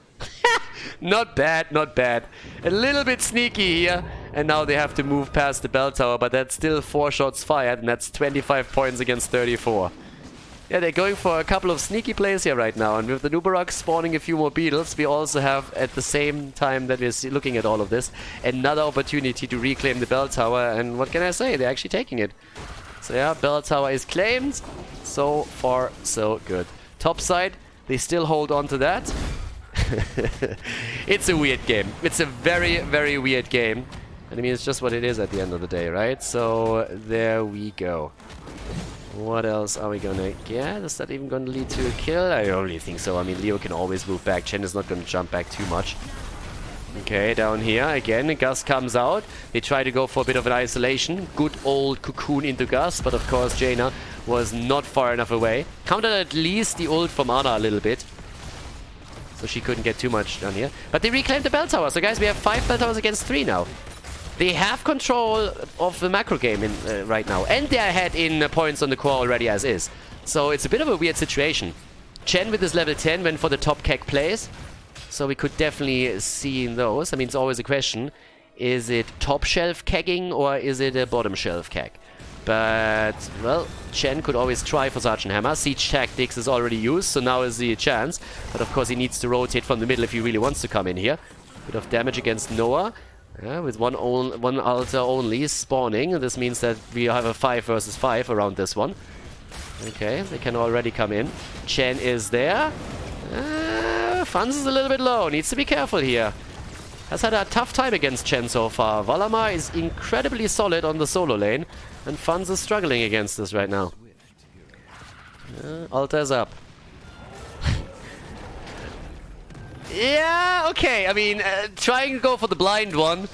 Not bad, not bad. A little bit sneaky here. And now they have to move past the bell tower, but that's still 4 shots fired, and that's 25 points against 34. Yeah, they're going for a couple of sneaky plays here right now, and with the Nubarok spawning a few more beetles, we also have, at the same time that we're looking at all of this, another opportunity to reclaim the bell tower, and what can I say? They're actually taking it. So yeah, bell tower is claimed. So far, so good. Top side, they still hold on to that. It's a weird game. It's a very, very weird game. And I mean, it's just what it is at the end of the day, right? So there we go. What else are we gonna get? Is that even gonna lead to a kill? I don't really think so. I mean, Leo can always move back. Chen is not gonna jump back too much. Okay, down here again, Gus comes out. They try to go for a bit of an isolation. Good old cocoon into Gus, but of course Jaina was not far enough away. Countered at least the ult from Ana a little bit, so she couldn't get too much done here. But they reclaimed the bell tower. So guys, we have 5 bell towers against 3 now. They have control of the macro game right now. And they're ahead in points on the core already as is. So it's a bit of a weird situation. Chen with his level 10 went for the top keg plays. So we could definitely see those. I mean, it's always a question. Is it top shelf kegging or is it a bottom shelf keg? But, well, Chen could always try for Sergeant Hammer. Siege Tactics is already used, so now is the chance. But of course he needs to rotate from the middle if he really wants to come in here. Bit of damage against Noah. Yeah, with one altar only spawning. This means that we have a 5 versus 5 around this one. Okay, they can already come in. Chen is there. Funds is a little bit low. Needs to be careful here. Has had a tough time against Chen so far. Valamar is incredibly solid on the solo lane. And Funds is struggling against this right now. Altar is up. Yeah, okay. I mean, trying to go for the blind one.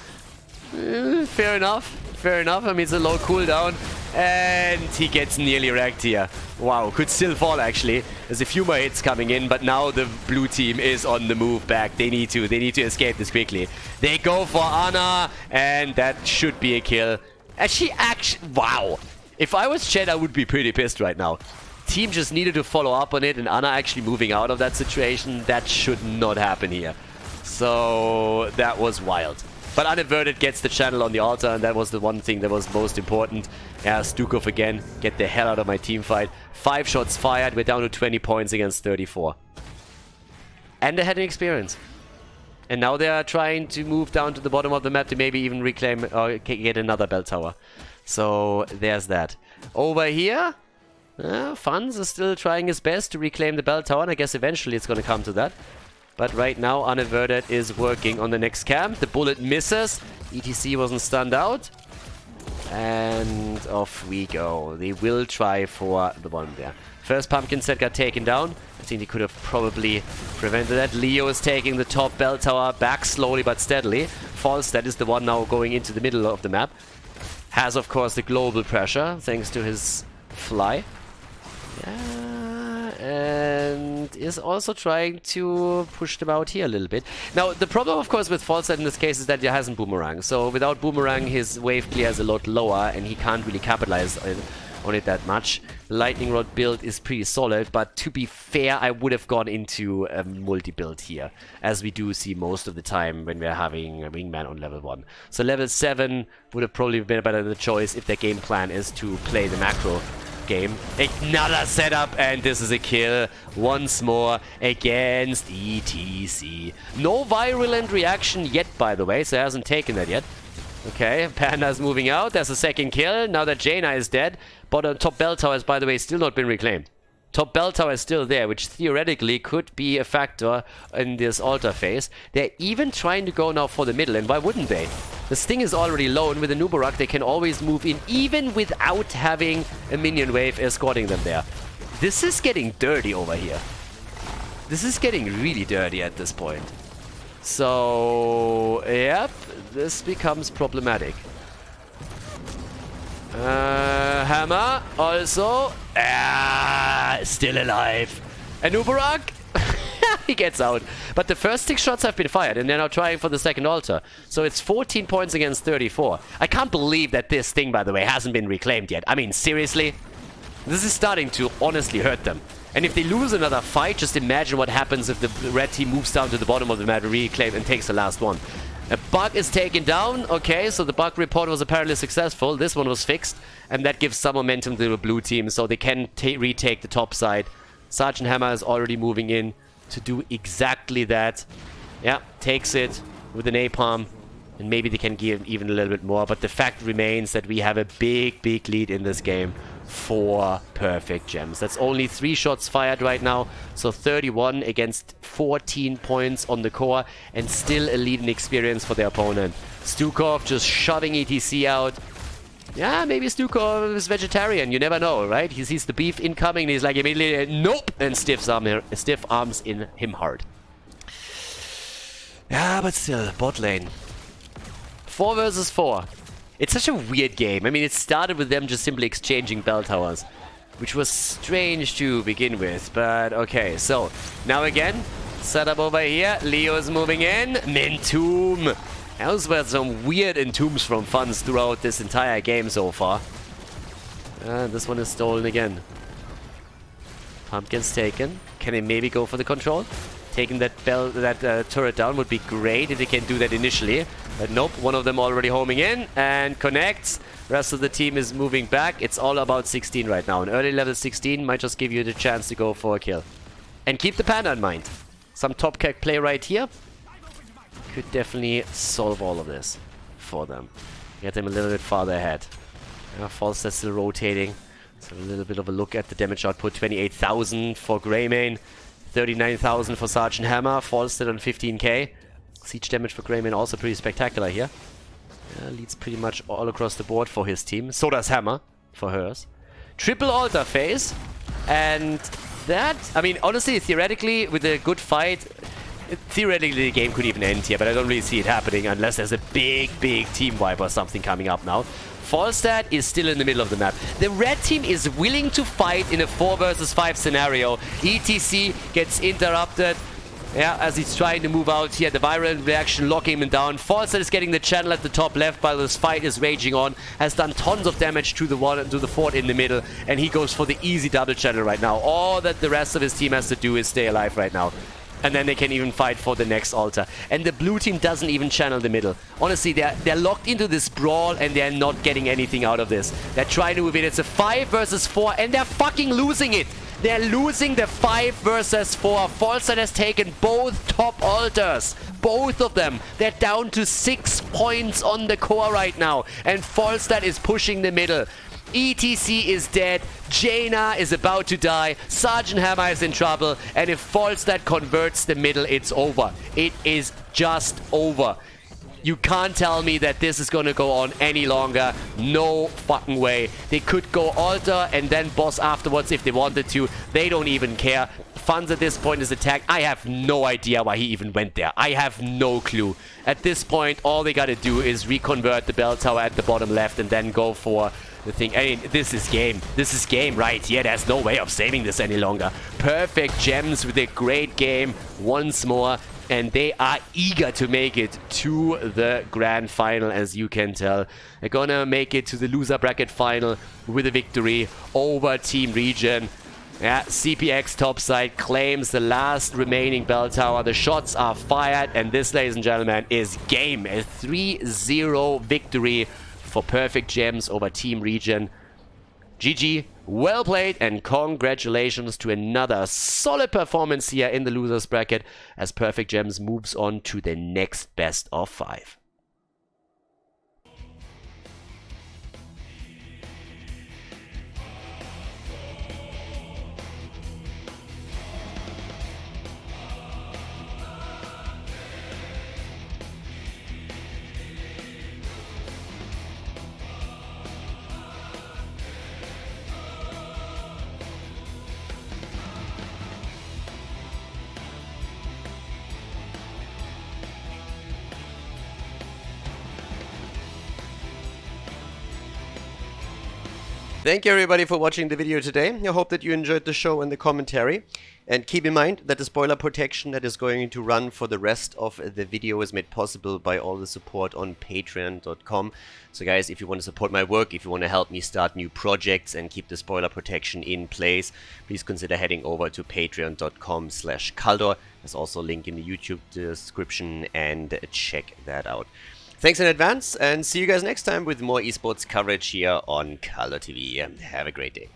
Fair enough. Fair enough. I mean, it's a low cooldown. And he gets nearly wrecked here. Wow, could still fall actually. There's a few more hits coming in, but now the blue team is on the move back. They need to escape this quickly. They go for Ana, and that should be a kill. And she actually, wow. If I was Chen, I would be pretty pissed right now. Team just needed to follow up on it, and Ana actually moving out of that situation. That should not happen here. So that was wild. But Unaverted gets the channel on the altar, and that was the one thing that was most important. Yeah, Stukov again. Get the hell out of my team fight. 5 shots fired. We're down to 20 points against 34. And they had an experience. And now they are trying to move down to the bottom of the map to maybe even reclaim or get another bell tower. So there's that. Over here, Funds is still trying his best to reclaim the bell tower, and I guess eventually it's going to come to that. But right now, Unaverted is working on the next camp. The bullet misses. ETC wasn't stunned out. And off we go. They will try for the one there. First pumpkin set got taken down. I think he could have probably prevented that. Leo is taking the top bell tower back slowly but steadily. Falstad is the one now going into the middle of the map. Has, of course, the global pressure, thanks to his fly. Yeah, and is also trying to push them out here a little bit. Now, the problem, of course, with Falstad in this case is that he hasn't Boomerang. So without Boomerang, his wave clear is a lot lower, and he can't really capitalize on it that much. The Lightning Rod build is pretty solid, but to be fair, I would have gone into a multi-build here, as we do see most of the time when we're having a Wingman on level 1. So level 7 would have probably been a better choice if their game plan is to play the macro game. Another setup, and this is a kill once more against ETC. No virulent reaction yet, by the way, so hasn't taken that yet. Okay, Panda's moving out. There's a second kill. Now that Jaina is dead. But top bell tower has, by the way, still not been reclaimed. Top bell tower is still there, which theoretically could be a factor in this altar phase. They're even trying to go now for the middle, and why wouldn't they? The Sting is already low, and with the Nubarak, they can always move in, even without having a minion wave escorting them there. This is getting dirty over here. This is getting really dirty at this point. So, yep, this becomes problematic. Hammer also. Still alive. And Nubarak, he gets out. But the first 6 shots have been fired, and they're now trying for the second altar. So it's 14 points against 34. I can't believe that this thing, by the way, hasn't been reclaimed yet. I mean, seriously? This is starting to honestly hurt them. And if they lose another fight, just imagine what happens if the red team moves down to the bottom of the map, reclaim, and takes the last one. A bug is taken down. Okay, so the bug report was apparently successful. This one was fixed, and that gives some momentum to the blue team, so they can retake the top side. Sergeant Hammer is already moving in to do exactly that. Yeah, takes it with an napalm, and maybe they can give even a little bit more, but the fact remains that we have a big lead in this game for Perfect Gems. That's only 3 shots fired right now, so 31 against 14 points on the core, and still a lead in experience for their opponent. Stukov just shoving ETC out. Yeah, maybe Stukov is vegetarian, you never know, right? He sees the beef incoming and he's like immediately, nope, and stiff arms in him hard. Yeah, but still, bot lane. 4 versus 4. It's such a weird game. I mean, it started with them just simply exchanging bell towers, which was strange to begin with, but okay. So, now again, setup over here. Leo's moving in. Mintomb. Those were some weird entombs from funds throughout this entire game so far. This one is stolen again. Pumpkin's taken. Can they maybe go for the control? Taking that turret down would be great if they can do that initially. But nope, one of them already homing in and connects. Rest of the team is moving back. It's all about 16 right now. An early level 16 might just give you the chance to go for a kill. And keep the panda in mind. Some top cack play right here could definitely solve all of this for them. Get them a little bit farther ahead. Falsta's still rotating. So a little bit of a look at the damage output. 28,000 for Greymane. 39,000 for Sergeant Hammer. Falstad on 15k. Siege damage for Greymane also pretty spectacular here. Leads pretty much all across the board for his team. So does Hammer for hers. Triple altar phase. And that, I mean, honestly, theoretically, with a good fight, theoretically the game could even end here, but I don't really see it happening unless there's a big team wipe or something coming up now. Falstad is still in the middle of the map. The red team is willing to fight in a 4 versus 5 scenario. ETC gets interrupted. Yeah, as he's trying to move out here, the viral reaction locking him down. Falstad is getting the channel at the top left while this fight is raging on. Has done tons of damage to the wall, to the fort in the middle, and he goes for the easy double channel right now. All that the rest of his team has to do is stay alive right now. And then they can even fight for the next altar. And the blue team doesn't even channel the middle. Honestly, they're locked into this brawl and they're not getting anything out of this. They're trying to move it. It's a 5 versus 4 and they're fucking losing it. They're losing the 5 versus 4. Falstad has taken both top altars. Both of them. They're down to 6 points on the core right now. And Falstad is pushing the middle. ETC is dead, Jaina is about to die, Sergeant Hammer is in trouble, and if Falstad converts the middle, it's over. It is just over. You can't tell me that this is going to go on any longer. No fucking way. They could go altar and then boss afterwards if they wanted to. They don't even care. Funds at this point is attacked. I have no idea why he even went there. I have no clue. At this point, all they got to do is reconvert the bell tower at the bottom left and then go for the thing. I mean, this is game. This is game, right? Yeah, there's no way of saving this any longer. Perfect Gems with a great game once more. And they are eager to make it to the grand final, as you can tell. They're gonna make it to the loser bracket final with a victory over Team ReGen. Yeah, CPX topside claims the last remaining bell tower. The shots are fired, and this, ladies and gentlemen, is game. A 3-0 victory for Perfect Gems over Team ReGen. GG, well played, and congratulations to another solid performance here in the losers bracket as Perfect Gems moves on to the next best of 5. Thank you everybody for watching the video today. I hope that you enjoyed the show and the commentary. And keep in mind that the spoiler protection that is going to run for the rest of the video is made possible by all the support on patreon.com. So guys, if you want to support my work, if you want to help me start new projects and keep the spoiler protection in place, please consider heading over to patreon.com/Khaldor. There's also a link in the YouTube description, and check that out. Thanks in advance, and see you guys next time with more esports coverage here on Khaldor TV. Have a great day.